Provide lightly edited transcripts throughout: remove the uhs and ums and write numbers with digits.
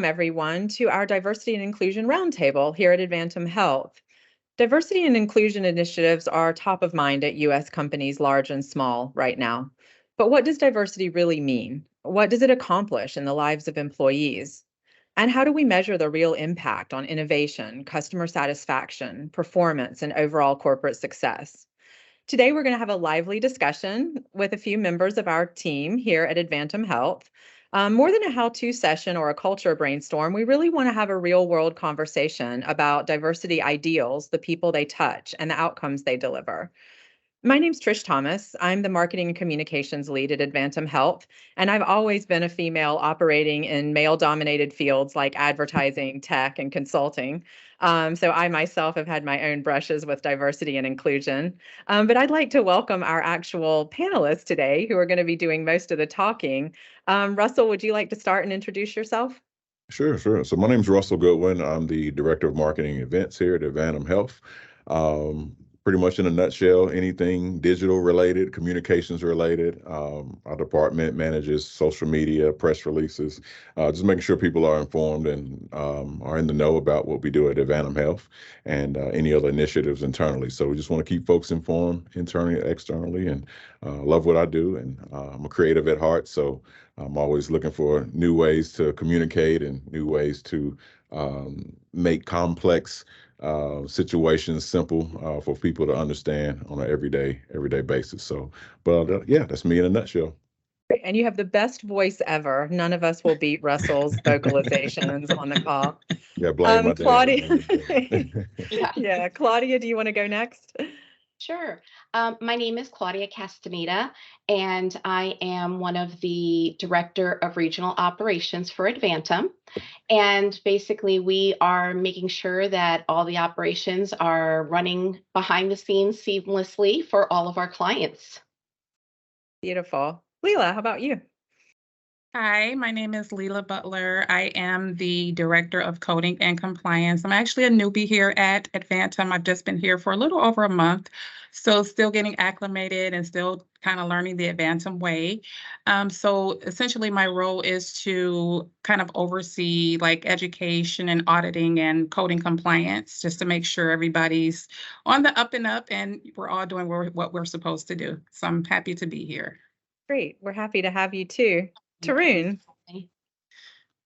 Welcome, everyone, to our Diversity and Inclusion Roundtable here at Advantum Health. Diversity and inclusion initiatives are top of mind at U.S. companies large and small right now. But what does diversity really mean? What does it accomplish in the lives of employees? And how do we measure the real impact on innovation, customer satisfaction, performance, and overall corporate success? Today, we're going to have a lively discussion with a few members of our team here at Advantum Health. More than a how-to session or a culture brainstorm, we really want to have a real-world conversation about diversity ideals, the people they touch, and the outcomes they deliver. My name's Trish Thomas. I'm the marketing and communications lead at Advantum Health, and I've always been a female operating in male-dominated fields like advertising, tech, and consulting. So I myself have had my own brushes with diversity and inclusion. But I'd like to welcome our actual panelists today who are going to be doing most of the talking. Russell, would you like to start and introduce yourself? Sure. So my name is Russell Goodwin. I'm the Director of Marketing Events here at Advantum Health. Pretty much in a nutshell, anything digital related, communications related. Our department manages social media, press releases, just making sure people are informed and are in the know about what we do at Advantum Health and any other initiatives internally. So we just want to keep folks informed internally and externally, and love what I do. And I'm a creative at heart, so I'm always looking for new ways to communicate and new ways to make complex situations simple for people to understand on an everyday basis. So, but yeah, that's me in a nutshell. And you have the best voice ever. None of us will beat Russell's vocalizations on the call. Yeah, blame my Claudia. dad. Yeah, Claudia, do you want to go next? Sure. My name is Claudia Castaneda, and I am one of the Director of Regional Operations for Advantum. And basically, we are making sure that all the operations are running behind the scenes seamlessly for all of our clients. Beautiful. Leela, how about you? Hi, my name is Leela Butler. I am the Director of Coding and Compliance. I'm actually a newbie here at Advantum. I've just been here for a little over a month, so still getting acclimated and still kind of learning the Advantum way. So essentially my role is to kind of oversee like education and auditing and coding compliance, just to make sure everybody's on the up and up and we're all doing what we're supposed to do. So I'm happy to be here. Great. We're happy to have you too. Tarun.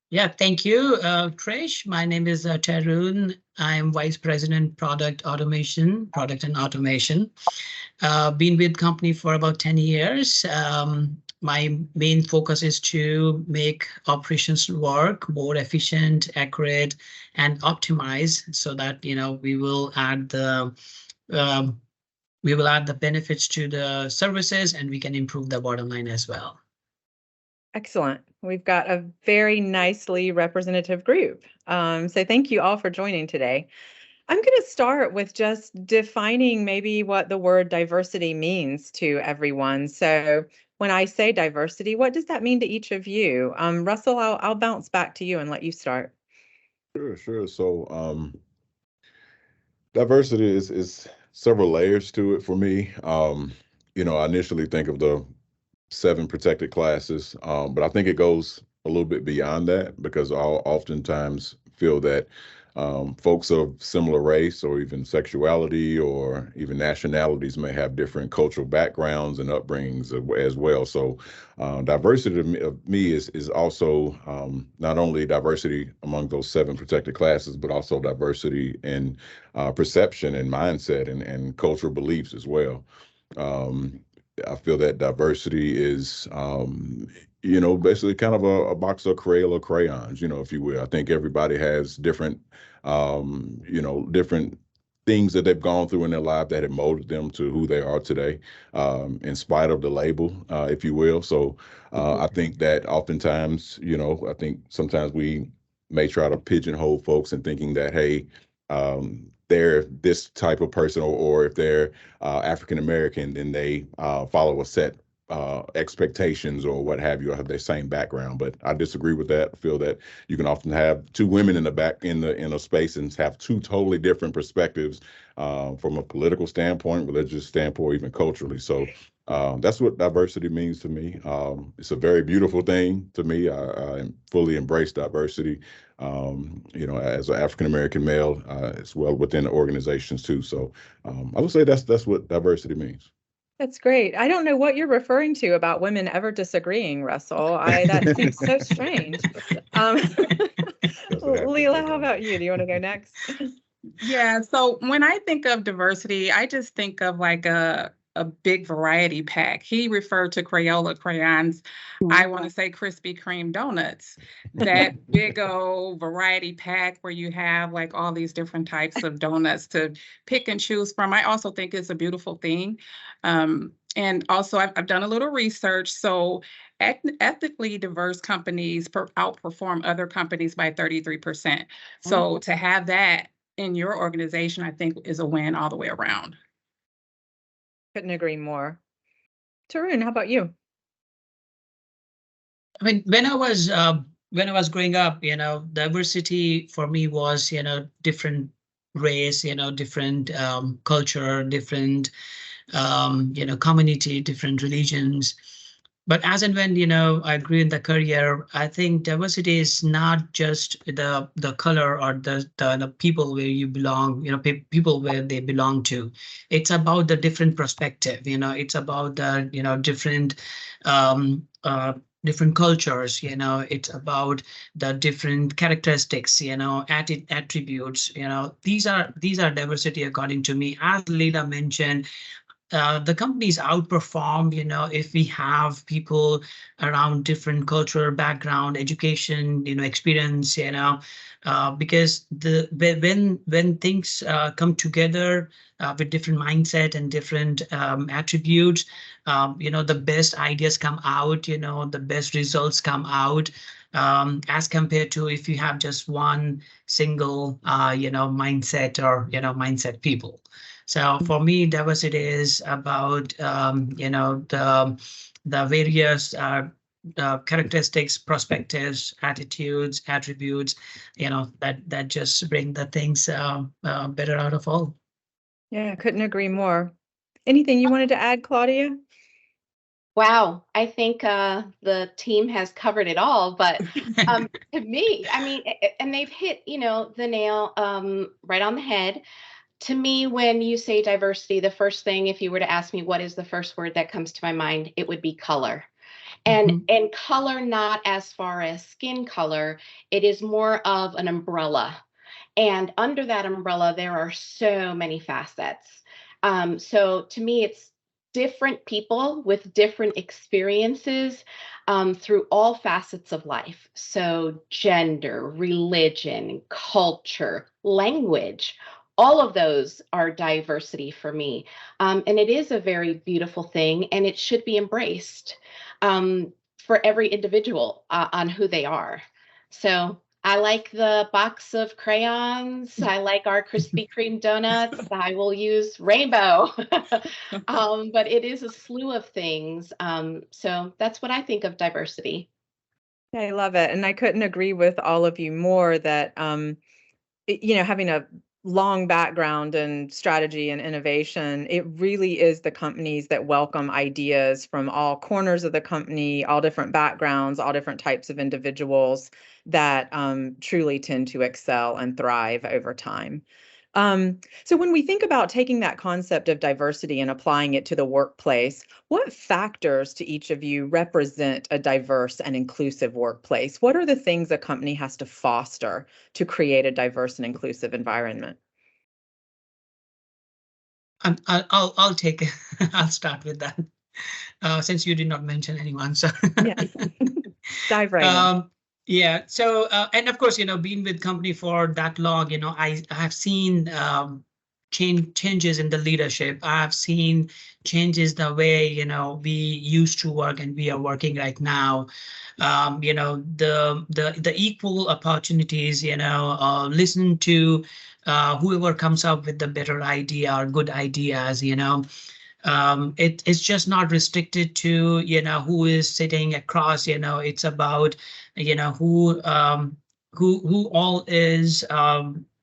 Yeah, thank you, Trish. My name is Tarun. I'm Vice President, Product and Automation. Been with the company for about 10 years. My main focus is to make operations work more efficient, accurate, and optimized so that, we will add the benefits to the services and we can improve the bottom line as well. Excellent. We've got a very nicely representative group. So thank you all for joining today. I'm going to start with just defining maybe what the word diversity means to everyone. So when I say diversity, what does that mean to each of you? Russell, I'll bounce back to you and let you start. Sure. So diversity is several layers to it for me. I initially think of the 7 protected classes, but I think it goes a little bit beyond that because I'll oftentimes feel that folks of similar race or even sexuality or even nationalities may have different cultural backgrounds and upbringings as well. So diversity of me is also not only diversity among those 7 protected classes, but also diversity in perception and mindset and cultural beliefs as well. I feel that diversity is, basically kind of a box of Crayola crayons, if you will. I think everybody has different, different things that they've gone through in their life that have molded them to who they are today, in spite of the label, if you will. So I think that oftentimes, I think sometimes we may try to pigeonhole folks in thinking that, hey, they're this type of person, or if they're African American, then they follow a set expectations or what have you, or have the same background. But I disagree with that. I feel that you can often have 2 women in a space and have 2 totally different perspectives from a political standpoint, religious standpoint, even culturally. So That's what diversity means to me. It's a very beautiful thing to me. I fully embrace diversity, as an African-American male, as well within the organizations too. So I would say that's what diversity means. That's great. I don't know what you're referring to about women ever disagreeing, Russell. That seems so strange. Leela, how about you? Do you want to go next? Yeah, so when I think of diversity, I just think of like a big variety pack. He referred to Crayola crayons. I want to say Krispy Kreme donuts. That big old variety pack where you have like all these different types of donuts to pick and choose from. I also think it's a beautiful thing. And also, I've done a little research. So ethically diverse companies outperform other companies by 33%. So to have that in your organization, I think is a win all the way around. Couldn't agree more. Tarun, how about you? I mean, when I was growing up, diversity for me was, different race, different culture, different community, different religions. But as and when, I grew in the career, I think diversity is not just the color or the people where you belong, people where they belong to. It's about the different perspective, it's about the, different cultures, it's about the different characteristics, attributes, these are diversity according to me. As Leela mentioned, the companies outperform, if we have people around different cultural background, education, experience, because when things come together with different mindset and different attributes, the best ideas come out, the best results come out, as compared to if you have just one single, mindset or, mindset people. So for me, diversity is about, the various characteristics, perspectives, attitudes, attributes, that just bring the things better out of all. Yeah, I couldn't agree more. Anything you wanted to add, Claudia? Wow, I think the team has covered it all, but to me, I mean, and they've hit, the nail right on the head. To me, when you say diversity, the first thing, if you were to ask me what is the first word that comes to my mind, it would be color. And color, not as far as skin color, it is more of an umbrella. And under that umbrella, there are so many facets. So to me, it's different people with different experiences through all facets of life. So gender, religion, culture, language, all of those are diversity for me. And it is a very beautiful thing, and it should be embraced for every individual on who they are. So I like the box of crayons. I like our Krispy Kreme donuts. I will use rainbow. But it is a slew of things. So that's what I think of diversity. I love it. And I couldn't agree with all of you more that, having a long background in strategy and innovation, it really is the companies that welcome ideas from all corners of the company, all different backgrounds, all different types of individuals that truly tend to excel and thrive over time. So when we think about taking that concept of diversity and applying it to the workplace, what factors to each of you represent a diverse and inclusive workplace? What are the things a company has to foster to create a diverse and inclusive environment? I'll take it. I'll start with that, since you did not mention anyone. So yeah, dive right in. Yeah. So, and of course, being with company for that long, I have seen changes in the leadership. I've seen changes the way, we used to work and we are working right now. The equal opportunities, listen to whoever comes up with the better idea or good ideas, it's just not restricted to, who is sitting across, it's about, who all is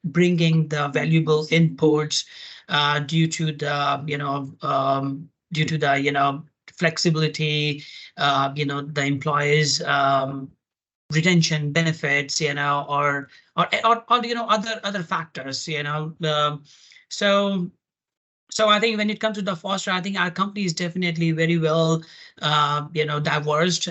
bringing the valuable inputs due to the, flexibility, the employees' retention benefits, or other factors, So I think when it comes to the foster, I think our company is definitely very well, diverse.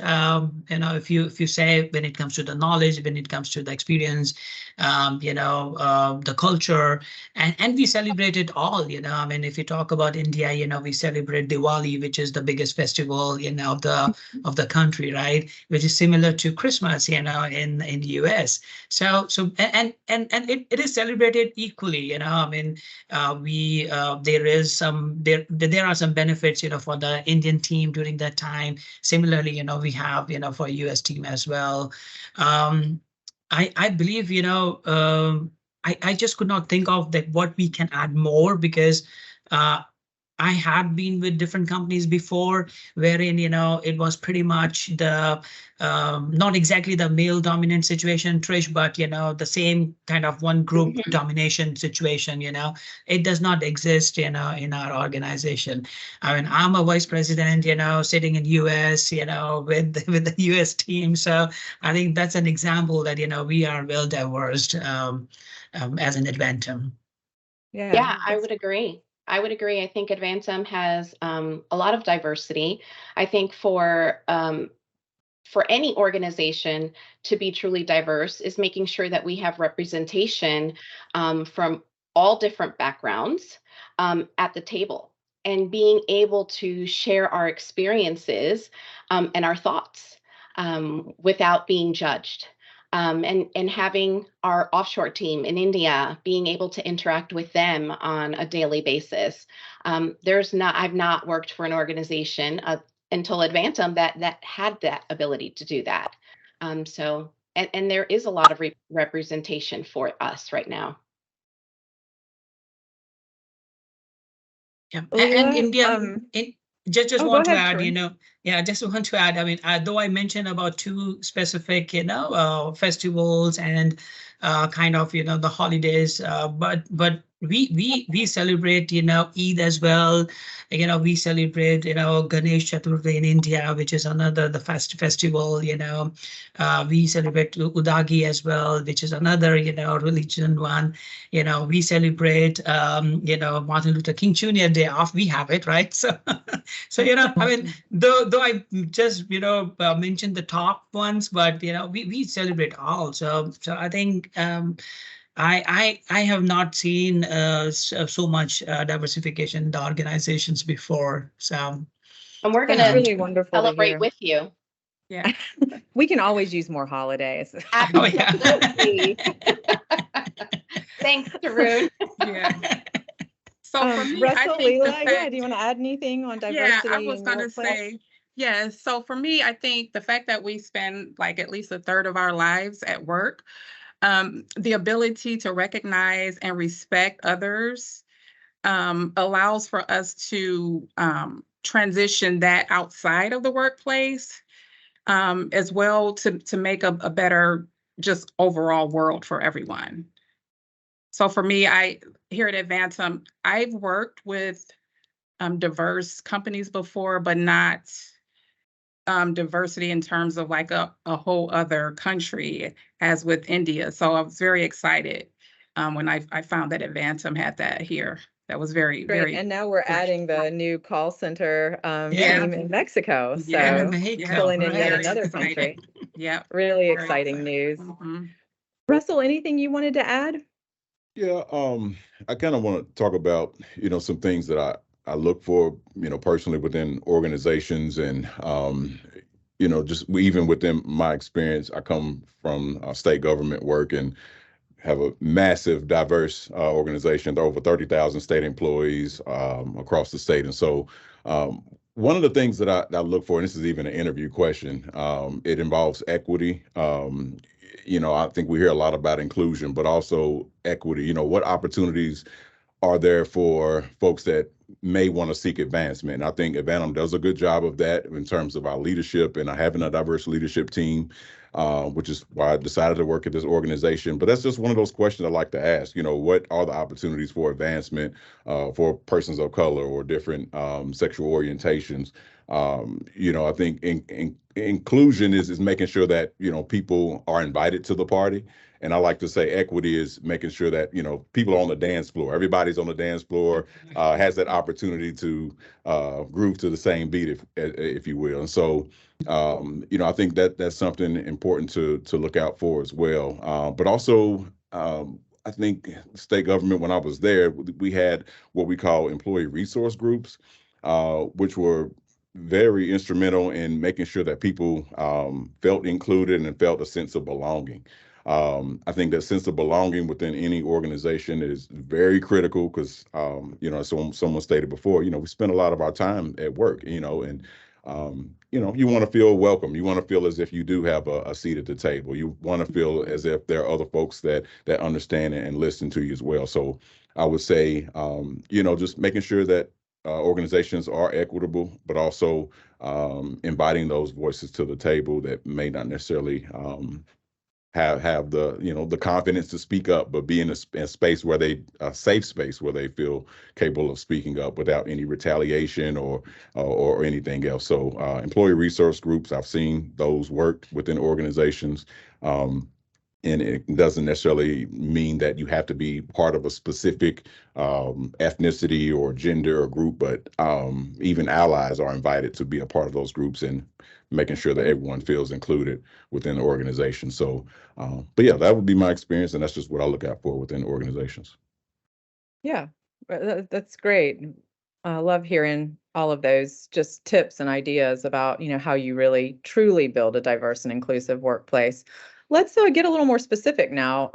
If you say when it comes to the knowledge, when it comes to the experience, the culture, and we celebrate it all. I mean, if you talk about India, we celebrate Diwali, which is the biggest festival, of the country, right? Which is similar to Christmas, in the US. So and it is celebrated equally. I mean, there are some benefits, for the Indian team during that time. Similarly, we have, for US team as well. I believe, I just could not think of that what we can add more, because I had been with different companies before, wherein, it was pretty much the not exactly the male dominant situation, Trish, but, the same kind of one group domination situation. It does not exist, in our organization. I mean, I'm a vice president, sitting in US, with the US team. So I think that's an example that, we are well diverse as an Advantum. Yeah, I would agree. I think Advantum has a lot of diversity. I think for any organization to be truly diverse is making sure that we have representation from all different backgrounds at the table, and being able to share our experiences and our thoughts without being judged. And having our offshore team in India, being able to interact with them on a daily basis. I've not worked for an organization until Advantum that had that ability to do that. And there is a lot of representation for us right now. Yeah, Leela, and India, just want to add, Troy. just want to add, I mean, though I mentioned about two specific, festivals and kind of, the holidays, but we celebrate, Eid as well. We celebrate, Ganesh Chaturthi in India, which is another the festival. We celebrate Udagi as well, which is another, religion one. We celebrate, Martin Luther King Jr. Day off. We have it, right? So, I mean, though I just, mentioned the top ones, but, we celebrate all. So I think I have not seen so much diversification in the organizations before. So, and we're going That's to really wonderful to celebrate hear. with you. Yeah. We can always use more holidays. Absolutely. Thanks, Tarun. Yeah. So for me, I Russell, think the Leela, fact, do you want to add anything on diversity? I was in going to workplace? say, yes. So for me, I think the fact that we spend like at least a third of our lives at work, the ability to recognize and respect others allows for us to transition that outside of the workplace as well to make a better just overall world for everyone. So for me, here at Advantum, I've worked with diverse companies before, but not diversity in terms of like a whole other country as with India. So I was very excited when I found that Advantum had that here. That was very, Great. very. And now we're adding the new call center team in Mexico. So Yeah, filling in yet very another exciting. country. Yeah. Really very exciting news. Mhm. Russell, anything you wanted to add? Yeah, I kind of want to talk about, some things that I look for, personally within organizations, and just even within my experience. I come from state government work and have a massive, diverse organization, over 30,000 state employees across the state. And so one of the things that I look for, and this is even an interview question, it involves equity. I think we hear a lot about inclusion, but also equity. What opportunities are there for folks that may want to seek advancement? And I think Advantum does a good job of that in terms of our leadership and having a diverse leadership team, which is why I decided to work at this organization. But that's just one of those questions I like to ask. What are the opportunities for advancement for persons of color or different sexual orientations? I think inclusion is making sure that, people are invited to the party. And I like to say equity is making sure that, people are on the dance floor. Everybody's on the dance floor, has that opportunity to groove to the same beat, if you will. And so, I think that's something important to look out for as well. But also, I think state government, when I was there, we had what we call employee resource groups, which were very instrumental in making sure that people felt included and felt a sense of belonging. I think that sense of belonging within any organization is very critical because, as someone stated before, we spend a lot of our time at work, and you want to feel welcome. You want to feel as if you do have a seat at the table. You want to feel as if there are other folks that understand and listen to you as well. So I would say, just making sure that organizations are equitable, but also inviting those voices to the table that may not necessarily have the the confidence to speak up, but be in a space where a safe space where they feel capable of speaking up without any retaliation or anything else. So employee resource groups, I've seen those work within organizations. And it doesn't necessarily mean that you have to be part of a specific ethnicity or gender or group, but even allies are invited to be a part of those groups and making sure that everyone feels included within the organization. So, but yeah, that would be my experience, and that's just what I look out for within organizations. Yeah, that's great. I love hearing all of those just tips and ideas about, how you really truly build a diverse and inclusive workplace. Let's get a little more specific now.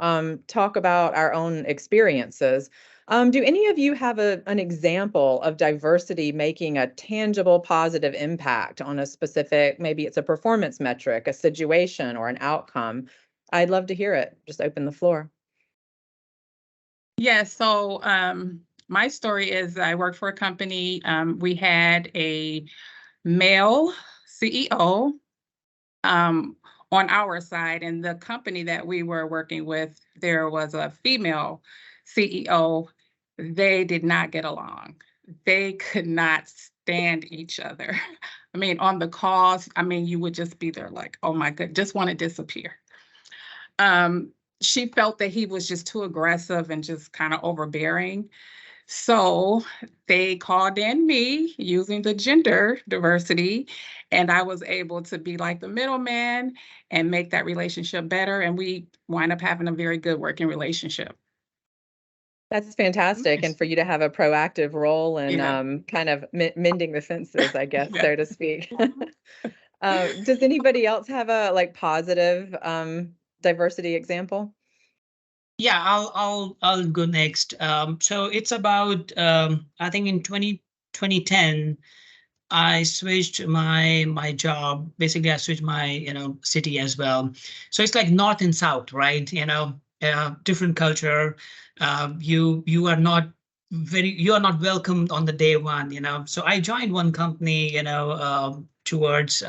Talk about our own experiences. Do any of you have an example of diversity making a tangible positive impact on a specific, maybe it's a performance metric, a situation, or an outcome? I'd love to hear it. Just open the floor. Yeah, so my story is I worked for a company. We had a male CEO on our side, and the company that we were working with, there was a female CEO. They did not get along. They could not stand each other. I mean, on the calls, you would just be there like, oh my God, just want to disappear. She felt that he was just too aggressive and just kind of overbearing. So they called in me using the gender diversity, and I was able to be like the middleman and make that relationship better. And we wind up having a very good working relationship. That's fantastic. Nice. And for you to have a proactive role in kind of mending the fences, I guess, so to speak. Does anybody else have a positive diversity example? Yeah, I'll go next. So it's about I think in 2010, I switched my job. Basically, I switched my city as well. So it's like north and south, right? Different culture. You are not welcomed on the day one. So I joined one company, towards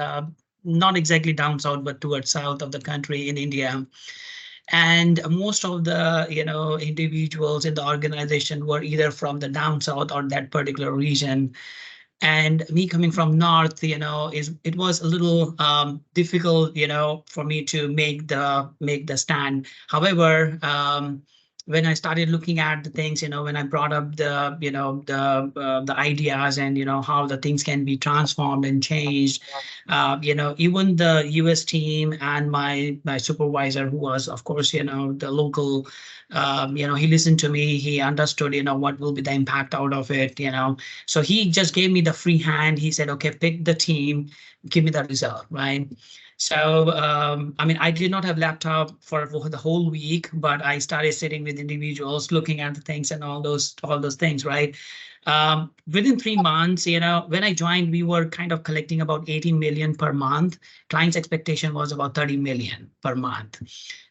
not exactly down south, but towards south of the country in India. And most of the individuals in the organization were either from the down south or that particular region. And me coming from north, it was a little difficult, for me to make the stand. However, when I started looking at the things, when I brought up the ideas and how the things can be transformed and changed, even the US team and my supervisor, who was of course the local, he listened to me, he understood what will be the impact out of it, so he just gave me the free hand. He said, okay, pick the team, give me the result, right? So, I did not have laptop for the whole week, but I started sitting with individuals, looking at the things and all those things, right? Within 3 months, when I joined, we were kind of collecting about 80 million per month. Client's expectation was about 30 million per month.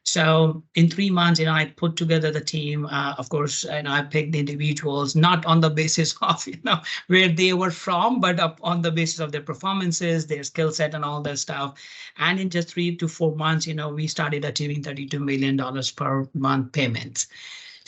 So in 3 months, I put together the team, of course, and I picked the individuals, not on the basis of, where they were from, but on the basis of their performances, their skill set and all that stuff. And in just 3 to 4 months, we started achieving $32 million per month payments.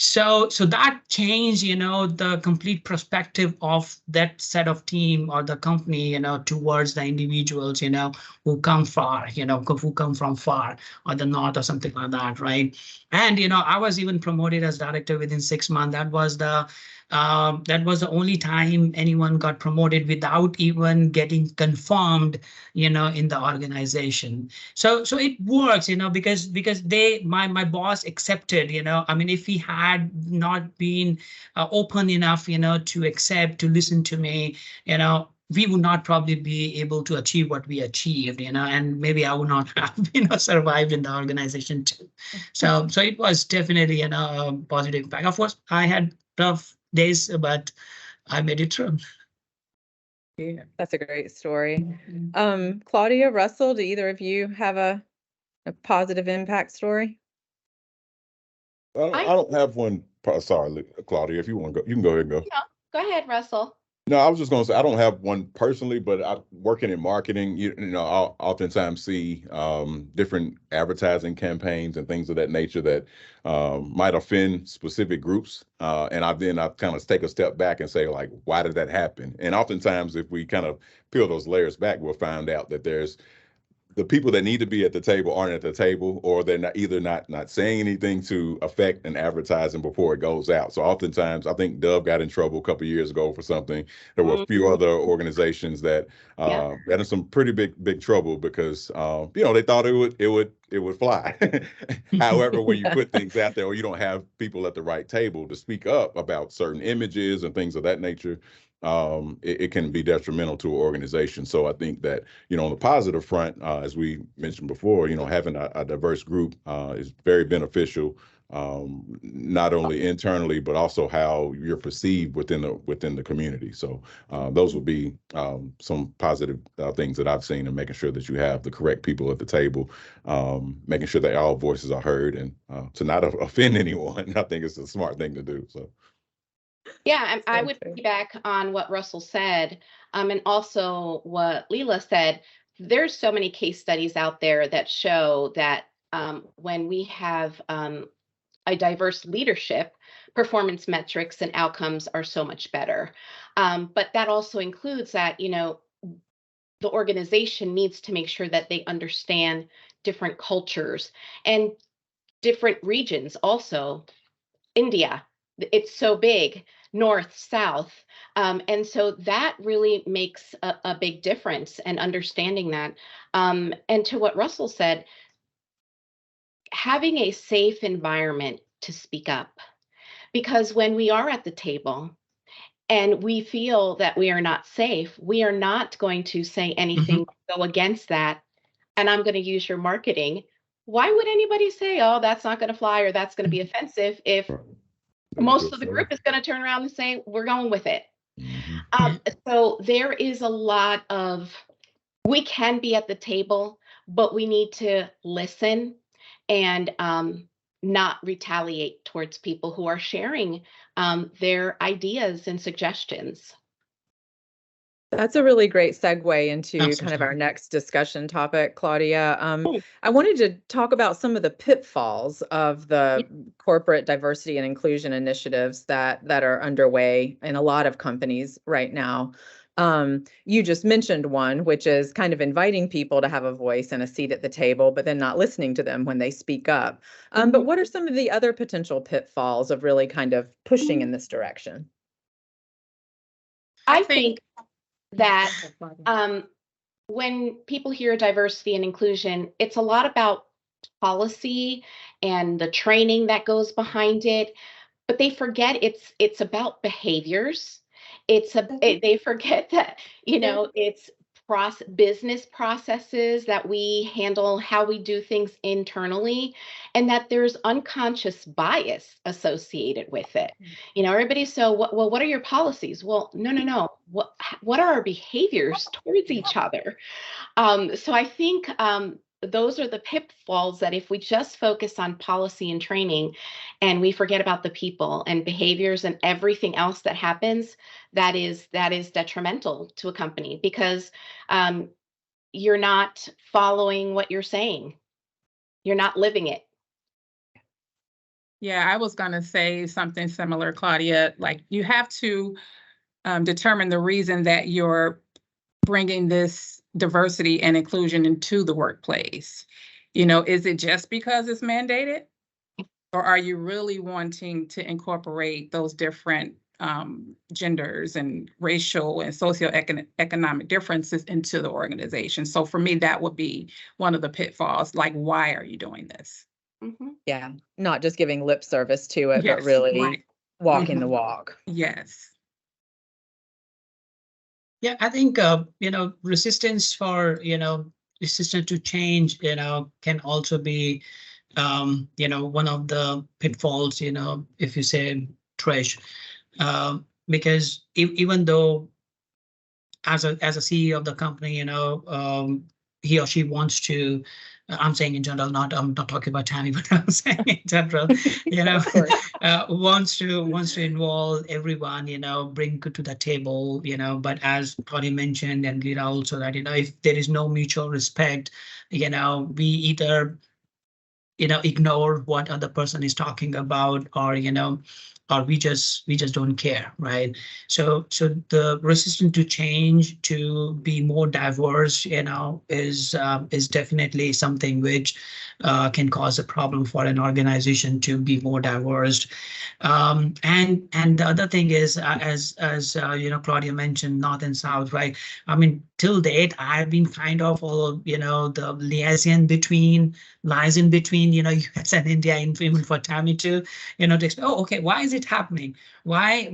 So that changed, the complete perspective of that set of team or the company, towards the individuals, who come far, who come from far or the north or something like that, right? And I was even promoted as director within 6 months. That was the only time anyone got promoted without even getting confirmed, in the organization. So it works, because my boss accepted, I mean, if he had not been open enough, to accept, to listen to me, we would not probably be able to achieve what we achieved, and maybe I would not have, survived in the organization too. So it was definitely, a positive impact. Of course, I had tough days, but I made it through. Yeah, that's a great story. Claudia, Russell, do either of you have a positive impact story? I don't have one. Sorry, Claudia, if you want to go, you can go ahead and go. Go ahead, Russell. No, I was just going to say I don't have one personally, but I working in marketing, I'll oftentimes see different advertising campaigns and things of that nature that might offend specific groups. And I kind of take a step back and say, like, why did that happen? And oftentimes, if we kind of peel those layers back, we'll find out that there's the people that need to be at the table aren't at the table, or they're not saying anything to affect an advertising before it goes out. So oftentimes, I think Dove got in trouble a couple of years ago for something. There were a few other organizations that got in some pretty big trouble because they thought it would fly. However, when you put things out there, or you don't have people at the right table to speak up about certain images and things of that nature, it can be detrimental to an organization. So I think that, on the positive front, as we mentioned before, having a diverse group is very beneficial, not only internally, but also how you're perceived within the community. So those would be some positive things that I've seen in making sure that you have the correct people at the table, making sure that all voices are heard, and to not offend anyone. I think it's a smart thing to do. So. Yeah, I would piggyback on what Russell said, and also what Leela said. There's so many case studies out there that show that when we have a diverse leadership, performance metrics and outcomes are so much better. But that also includes that, the organization needs to make sure that they understand different cultures and different regions also. India, it's so big, north, south. And so that really makes a big difference, and understanding that. And to what Russell said, having a safe environment to speak up. Because when we are at the table and we feel that we are not safe, we are not going to say anything to go against that. And I'm going to use your marketing. Why would anybody say, oh, that's not going to fly, or that's going to be offensive, if most of the group is going to turn around and say, we're going with it. So there is a lot of, we can be at the table, but we need to listen and not retaliate towards people who are sharing their ideas and suggestions. That's a really great segue into Absolutely. kind of our next discussion topic, Claudia. I wanted to talk about some of the pitfalls of the corporate diversity and inclusion initiatives that are underway in a lot of companies right now. You just mentioned one, which is kind of inviting people to have a voice and a seat at the table, but then not listening to them when they speak up. But what are some of the other potential pitfalls of really kind of pushing in this direction? I think that when people hear diversity and inclusion, it's a lot about policy and the training that goes behind it, but they forget it's about behaviors. They forget that, it's business processes that we handle, how we do things internally, and that there's unconscious bias associated with it. Everybody's so, what are your policies? Well, no. What are our behaviors towards each other? So I think those are the pitfalls, that if we just focus on policy and training and we forget about the people and behaviors and everything else that happens, that is detrimental to a company, because you're not following what you're saying. You're not living it. Yeah, I was going to say something similar, Claudia. Like you have to determine the reason that you're bringing this diversity and inclusion into the workplace. You know, is it just because it's mandated? Or are you really wanting to incorporate those different genders and racial and socioeconomic differences into the organization? So for me, that would be one of the pitfalls. Like, why are you doing this? Mm-hmm. Yeah, not just giving lip service to it, but Yes, really right. walking the Mhm. walk. Yes. Yeah, I think resistance to change, can also be one of the pitfalls, if you say, Trish, because even though as a CEO of the company, he or she wants to, I'm saying in general, I'm not talking about Tammy, but I'm saying in general, Of course. wants to involve everyone, bring good to the table, but as Claudia mentioned, and also that, if there is no mutual respect, we either ignore what other person is talking about, or we just don't care, right? So the resistance to change, to be more diverse, is definitely something which can cause a problem for an organization to be more diverse. And the other thing is, as Claudia mentioned, North and South, right? I mean, till date, I've been kind of the liaison between lies in between, US and India, even for Tammy to, to explain, oh, okay, why is it happening? Why,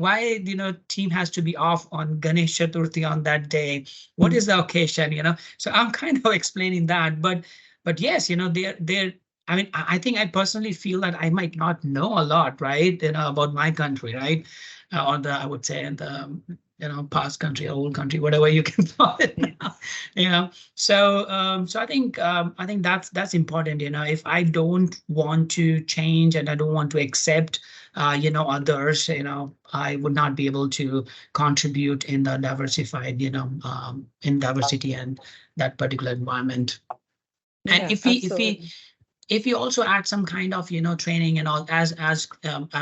team has to be off on Ganesh Chaturthi on that day? What is the occasion, So I'm kind of explaining that, but yes, they're, I mean, I think I personally feel that I might not know a lot, right, about my country, right? Or I would say, in the, past country, old country, whatever you can call it now, so I think that's important, if I don't want to change and I don't want to accept, others, I would not be able to contribute in the diversified, in diversity and that particular environment. And Yeah, if we also add some kind of training and all, as I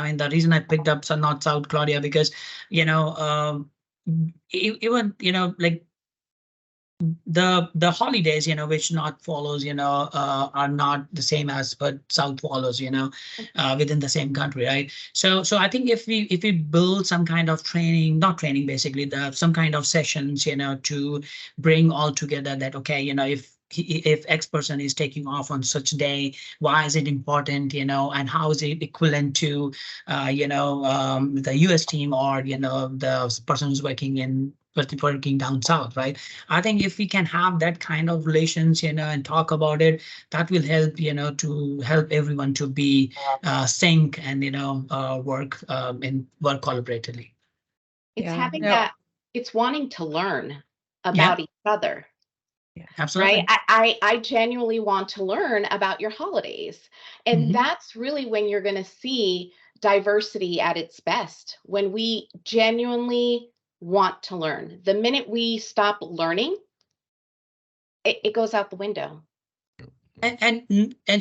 mean, the reason I picked up some North South, Claudia, because even like the holidays, which North follows, are not the same as what South follows, within the same country, right? So I think if we build some kind of training, not training, basically some kind of sessions, to bring all together that, okay, if X person is taking off on such a day, why is it important, and how is it equivalent to, the US team, or, the person who's working down south, right? I think if we can have that kind of relations, and talk about it, that will help, to help everyone to be sync and, work collaboratively. It's Yeah. having No. that, it's wanting to learn about each other. Absolutely. Right. I genuinely want to learn about your holidays. And Mhm. that's really when you're going to see diversity at its best, when we genuinely want to learn. The minute we stop learning, it goes out the window. And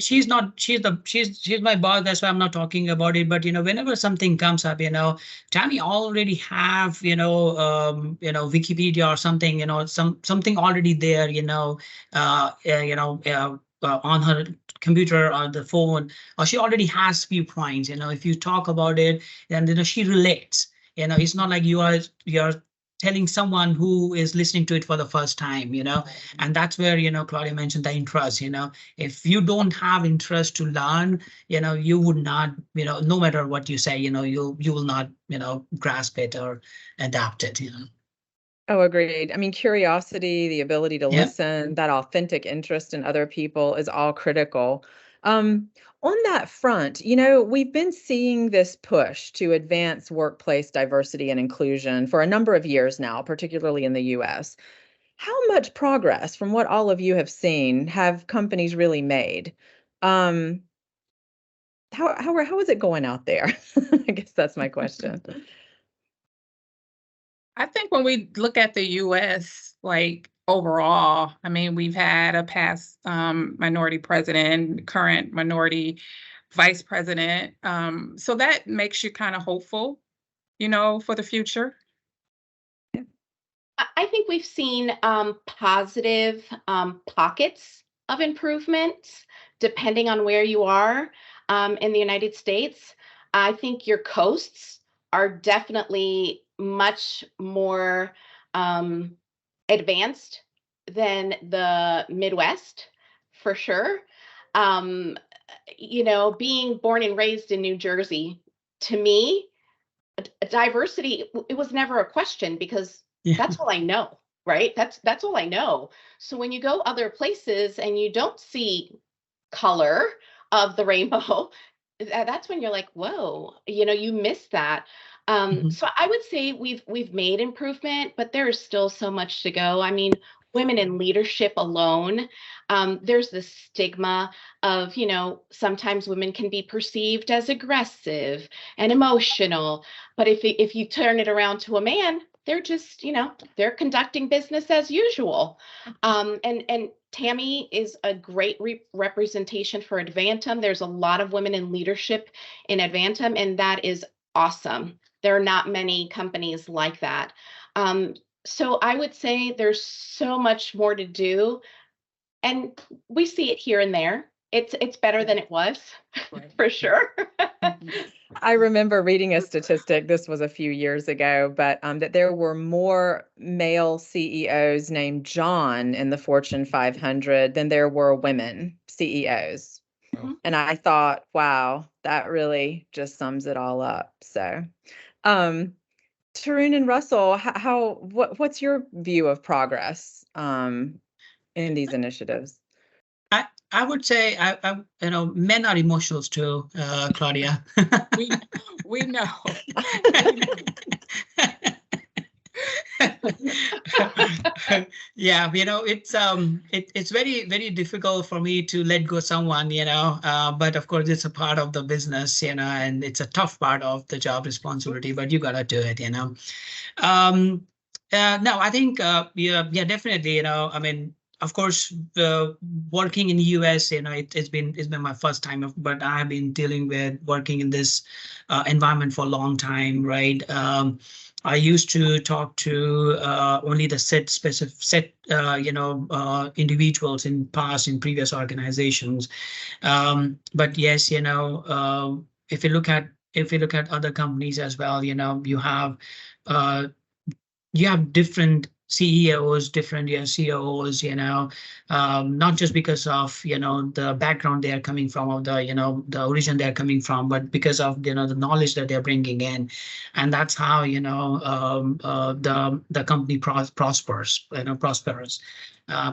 she's my boss, that's why I'm not talking about it, but whenever something comes up, Tammy already have Wikipedia or something, something already there, on her computer or the phone, or she already has few points, if you talk about it, then she relates. It's not like you're telling someone who is listening to it for the first time, and that's where, Claudia mentioned the interest, if you don't have interest to learn, you would not, no matter what you say, you will not, grasp it or adapt it, Oh, agreed. I mean, curiosity, the ability to Yeah. listen, that authentic interest in other people is all critical. On that front, we've been seeing this push to advance workplace diversity and inclusion for a number of years now, particularly in the US. How much progress, from what all of you have seen, have companies really made? How is it going out there? I guess that's my question. I think when we look at the US, like overall, I mean, we've had a past minority president, current minority vice president. So that makes you kind of hopeful, for the future. I think we've seen positive pockets of improvement depending on where you are in the United States. I think your coasts are definitely much more advanced than the Midwest, for sure. Being born and raised in New Jersey, to me, diversity, it was never a question because that's all I know, right? That's all I know. So when you go other places and you don't see color of the rainbow, that's when you're like, whoa, you miss that. So I would say we've made improvement, but there is still so much to go. I mean, women in leadership alone, there's this stigma of, sometimes women can be perceived as aggressive and emotional, but if you turn it around to a man, they're just, they're conducting business as usual. And Tammy is a great representation for Advantum. There's a lot of women in leadership in Advantum, and that is awesome. There are not many companies like that. So I would say there's so much more to do, and we see it here and there. It's better than it was, for sure. I remember reading a statistic, this was a few years ago, but that there were more male CEOs named John in the Fortune 500 than there were women CEOs. Mhm. And I thought, wow, that really just sums it all up. So, Tarun and Russell, what's your view of progress in these initiatives? I would say, men are emotionals too, Claudia. We know. Yeah, it's very, very difficult for me to let go someone, but of course it's a part of the business, and it's a tough part of the job responsibility, but you gotta do it, No, I think, yeah, definitely, I mean, of course, working in the US, it's been my first time, but I've been dealing with working in this environment for a long time, right? I used to talk to only the individuals in previous organizations, but yes, if you look at other companies as well, you have different CEOs, different COOs, not just because of, the background they are coming from, or the origin they're coming from, but because of, the knowledge that they're bringing in. And that's how, the company prospers,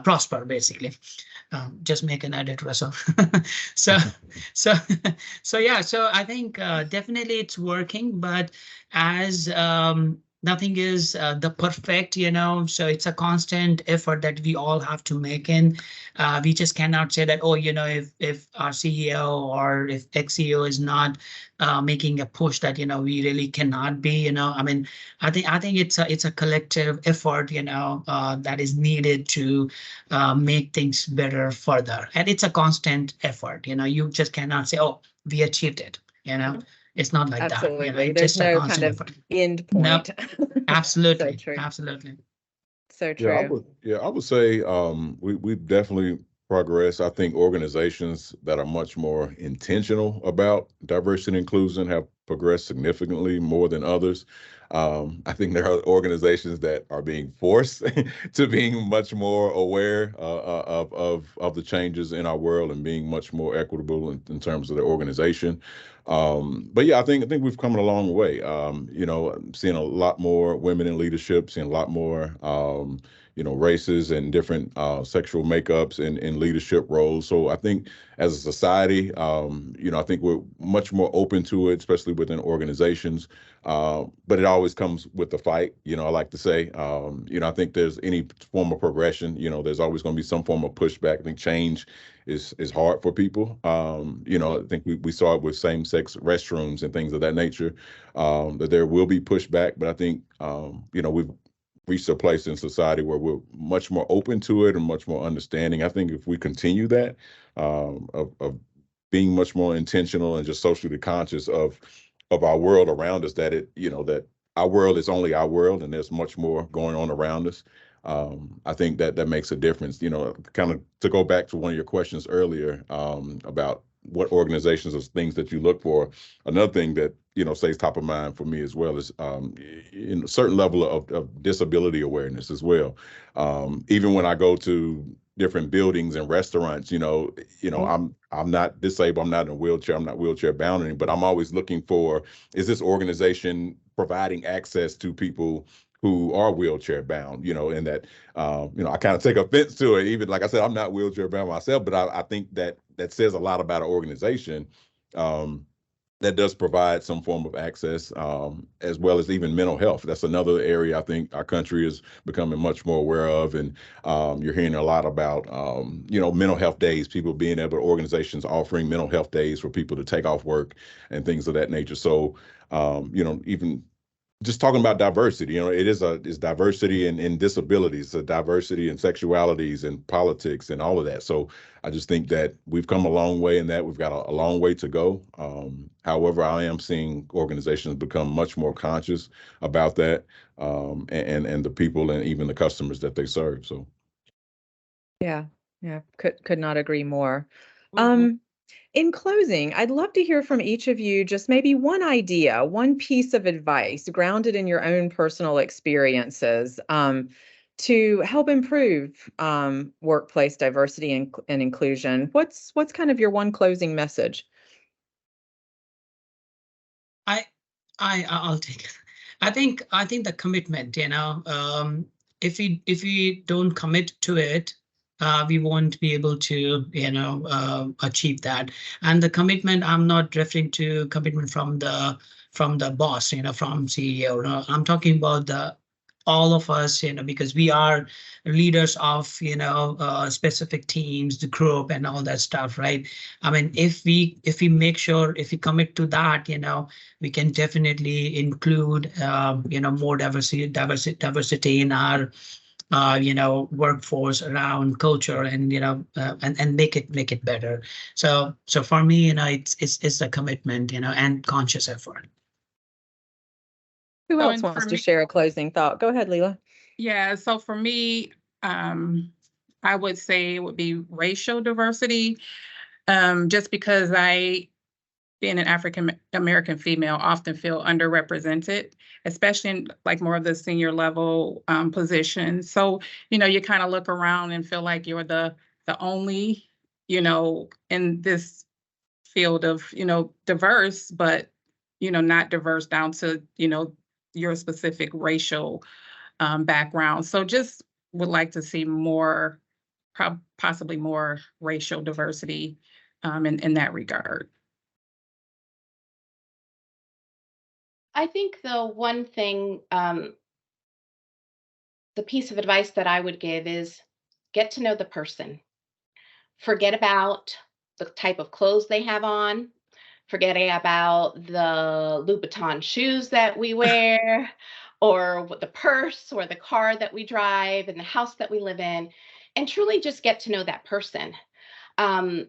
prosper basically. Just make an edit, Russell. so yeah, so I think definitely it's working, but as nothing is the perfect, so it's a constant effort that we all have to make in. We just cannot say that, oh, if our CEO or if ex-CEO is not making a push, that, we really cannot be, I mean, I think it's a collective effort, that is needed to make things better further. And it's a constant effort, you just cannot say, oh, we achieved it, It's not like Absolutely. that. It's There's just a no constant kind of effort. end No, point. absolutely. So true. Absolutely. So true. I would say we definitely progress. I think organizations that are much more intentional about diversity and inclusion have progressed significantly more than others. I think there are organizations that are being forced to being much more aware of the changes in our world and being much more equitable in terms of their organization. But yeah, I think we've come a long way. Seeing a lot more women in leadership, seeing a lot more races and different sexual makeups in leadership roles. So I think as a society, I think we're much more open to it, especially within organizations. But it always comes with the fight. I like to say, I think there's any form of progression, there's always going to be some form of pushback. I think change is hard for people. I think we saw it with same-sex restrooms and things of that nature, that there will be pushback. But I think, we've reached a place in society where we're much more open to it and much more understanding. I think if we continue that, of being much more intentional and just socially conscious of our world around us, that that our world is only our world and there's much more going on around us. I think that makes a difference. Kind of to go back to one of your questions earlier, about what organizations or things that you look for. Another thing that stays top of mind for me as well is a certain level of disability awareness as well. Even when I go to different buildings and restaurants, I'm not disabled, I'm not in a wheelchair, I'm not wheelchair bound, but I'm always looking for, is this organization providing access to people who are wheelchair bound, and that, I kind of take offense to it. Even like I said, I'm not wheelchair bound myself, but I think that says a lot about an organization that does provide some form of access, as well as even mental health. That's another area I think our country is becoming much more aware of. And you're hearing a lot about, mental health days, people being able, organizations offering mental health days for people to take off work and things of that nature. So, even just talking about diversity, it's diversity in disabilities, diversity in sexualities and politics and all of that. So I just think that we've come a long way in that. We've got a long way to go. However, I am seeing organizations become much more conscious about that, and the people and even the customers that they serve. So Yeah, could not agree more. Mhm. In closing, I'd love to hear from each of you just maybe one idea, one piece of advice grounded in your own personal experiences, to help improve workplace diversity and inclusion. What's kind of your one closing message? I'll take it. I think the commitment, if we don't commit to it, we won't be able to, achieve that. And the commitment, I'm not referring to commitment from the boss, from CEO. No, I'm talking about all of us, because we are leaders of, specific teams, the group, and all that stuff, right? I mean, if we make sure, if we commit to that, we can definitely include, more diversity in our, workforce around culture, and and make it better. So for me, it's a commitment, and conscious effort. Who So, else and wants for to me, share a closing thought? Go ahead, Leela. yeah, so for me, I would say it would be racial diversity, just because being an African American female, often feel underrepresented, especially in like more of the senior level positions. So, you kind of look around and feel like you're the only, in this field of, diverse, but, not diverse down to, your specific racial background. So just would like to see more, possibly more racial diversity in that regard. I think the one thing, the piece of advice that I would give is get to know the person. Forget about the type of clothes they have on, forgetting about the Louboutin shoes that we wear, or the purse or the car that we drive and the house that we live in, and truly just get to know that person.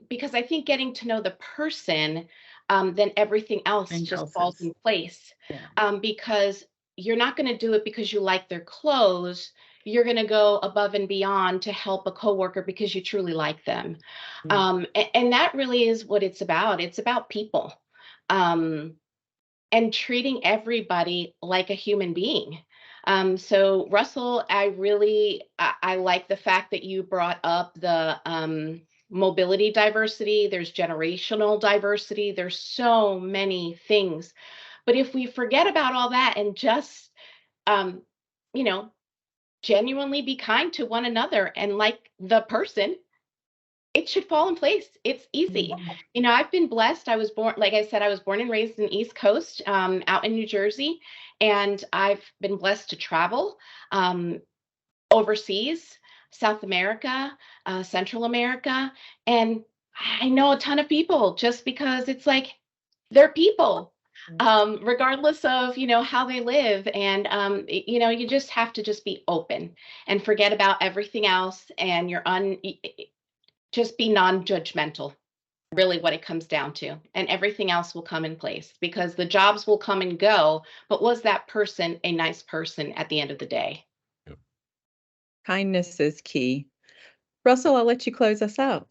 Because I think getting to know the person, then everything else And just falls else's. in place. Yeah. Because you're not going to do it because you like their clothes. You're going to go above and beyond to help a coworker because you truly like them. Yeah. And that really is what it's about. It's about people, and treating everybody like a human being. So Russell, I like the fact that you brought up the mobility diversity. There's generational diversity. There's so many things. But if we forget about all that and just, um, you know, genuinely be kind to one another and like the person, it should fall in place. It's easy. Mhm. I've been blessed. I was born, like I said, I was born and raised in the East Coast, out in New Jersey, and I've been blessed to travel um, overseas, South America, Central America, and I know a ton of people just because it's like they're people, regardless of how they live, and you just have to just be open and forget about everything else, and just be non-judgmental. really what it comes down to. And everything else will come in place because the jobs will come and go. But was that person a nice person at the end of the day? Kindness is key. Russell, I'll let you close us out.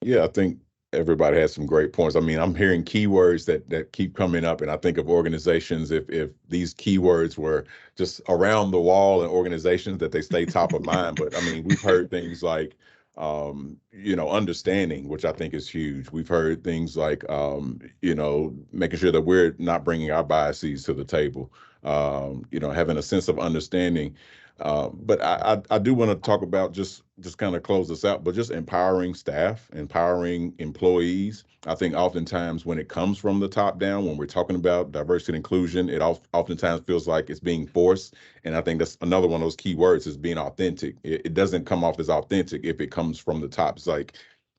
Yeah, I think everybody has some great points. I mean, I'm hearing keywords that keep coming up, and I think of organizations, if these keywords were just around the wall in organizations, that they stay top of mind. But I mean, we've heard things like understanding, which I think is huge. We've heard things like making sure that we're not bringing our biases to the table. Having a sense of understanding. But I do want to talk about just kind of close this out, but just empowering staff, empowering employees. I think oftentimes when it comes from the top down, when we're talking about diversity and inclusion, it oftentimes feels like it's being forced. And I think that's another one of those key words is being authentic. It doesn't come off as authentic if it comes from the top. It's like,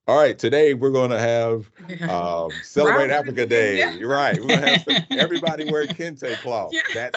all right, today we're going to have Celebrate Africa Day. Yeah. You're right. We're going to have everybody wear kente cloth. Yeah.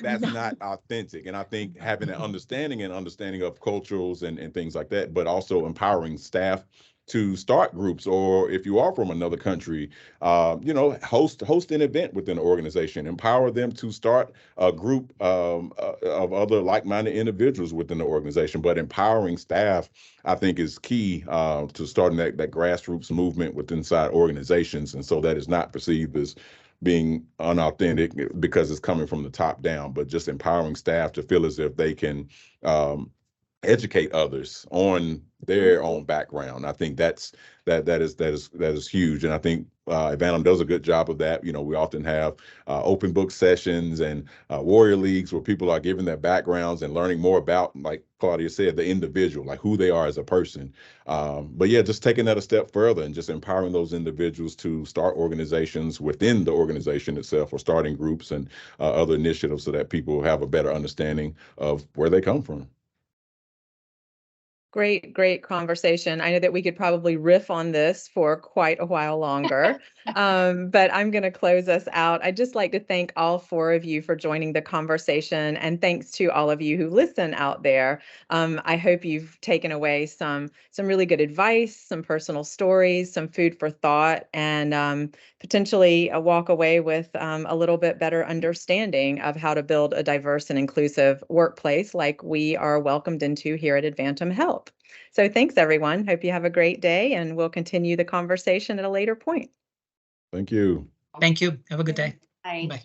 That's not authentic. And I think having an understanding of cultures and things like that, but also empowering staff to start groups, or if you are from another country, host an event within an organization, empower them to start a group of other like-minded individuals within the organization. But empowering staff, I think, is key to starting that grassroots movement within inside organizations, and so that is not perceived as being unauthentic because it's coming from the top down, but just empowering staff to feel as if they can educate others on their own background. I think that is huge, and I think Advantum does a good job of that. We often have open book sessions and warrior leagues where people are giving their backgrounds and learning more about, like Claudia said, the individual, like who they are as a person. But yeah, just taking that a step further and just empowering those individuals to start organizations within the organization itself, or starting groups and other initiatives, so that people have a better understanding of where they come from. Great conversation. I know that we could probably riff on this for quite a while longer, but I'm going to close us out. I'd just like to thank all four of you for joining the conversation, and thanks to all of you who listen out there. I hope you've taken away some really good advice, some personal stories, some food for thought, and potentially walk away with a little bit better understanding of how to build a diverse and inclusive workplace like we are welcomed into here at Advantum Health. So thanks, everyone. Hope you have a great day, and we'll continue the conversation at a later point. Thank you. Thank you. Have a good day. Bye. Bye.